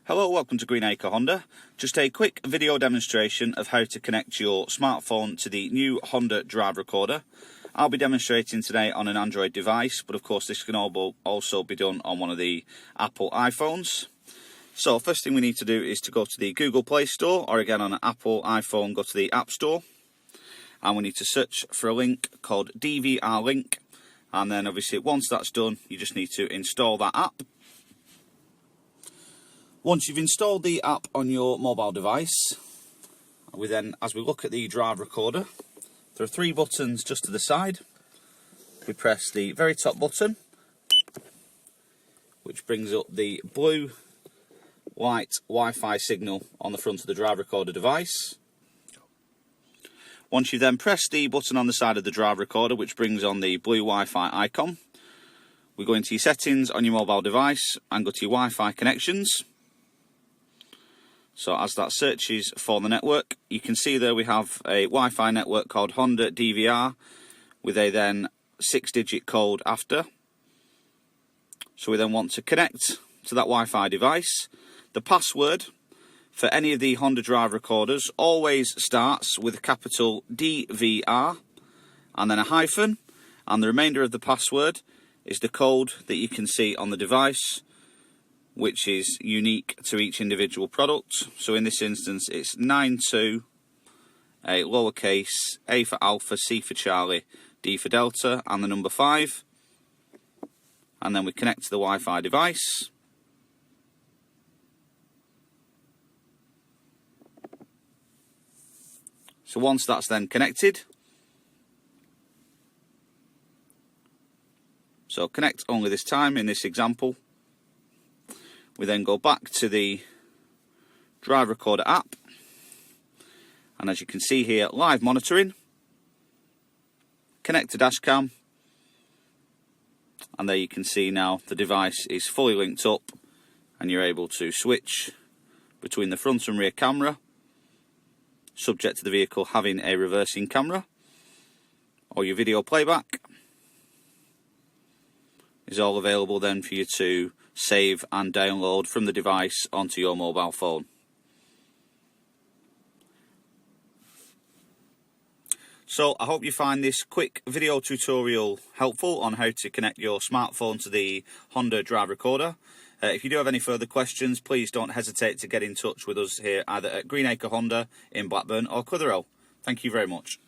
Hello, welcome to Greenacre Honda. Just a quick video demonstration of how to connect your smartphone to the new Honda drive recorder. I'll be demonstrating today on an Android device, but of course this can also be done on one of the Apple iPhones. So first thing we need to do is to go to the Google Play Store, or again on an Apple iPhone, go to the App Store. And we need to search for a link called DVR link. And then obviously once that's done, you just need to install that app. Once you've installed the app on your mobile device, as we look at the drive recorder, there are three buttons just to the side. We press the very top button, which brings up the blue light Wi-Fi signal on the front of the drive recorder device. Once you then press the button on the side of the drive recorder, which brings on the blue Wi-Fi icon, we go into your settings on your mobile device and go to your Wi-Fi connections. So as that searches for the network, you can see there we have a Wi-Fi network called Honda DVR with a then 6-digit code after. So we then want to connect to that Wi-Fi device. The password for any of the Honda drive recorders always starts with a capital DVR and then a hyphen, and the remainder of the password is the code that you can see on the device, which is unique to each individual product. So in this instance, it's 92, a lowercase, A for Alpha, C for Charlie, D for Delta, and the number 5. And then we connect to the Wi-Fi device. So once that's then connected, so connect only this time in this example, we then go back to the drive recorder app, and as you can see here, live monitoring, connect to dashcam, and there you can see now the device is fully linked up and you're able to switch between the front and rear camera, subject to the vehicle having a reversing camera, or your video playback is all available then for you to save and download from the device onto your mobile phone. So I hope you find this quick video tutorial helpful on how to connect your smartphone to the Honda drive recorder. If you do have any further questions, please don't hesitate to get in touch with us here either at Greenacre Honda in Blackburn or Clitheroe. Thank you very much.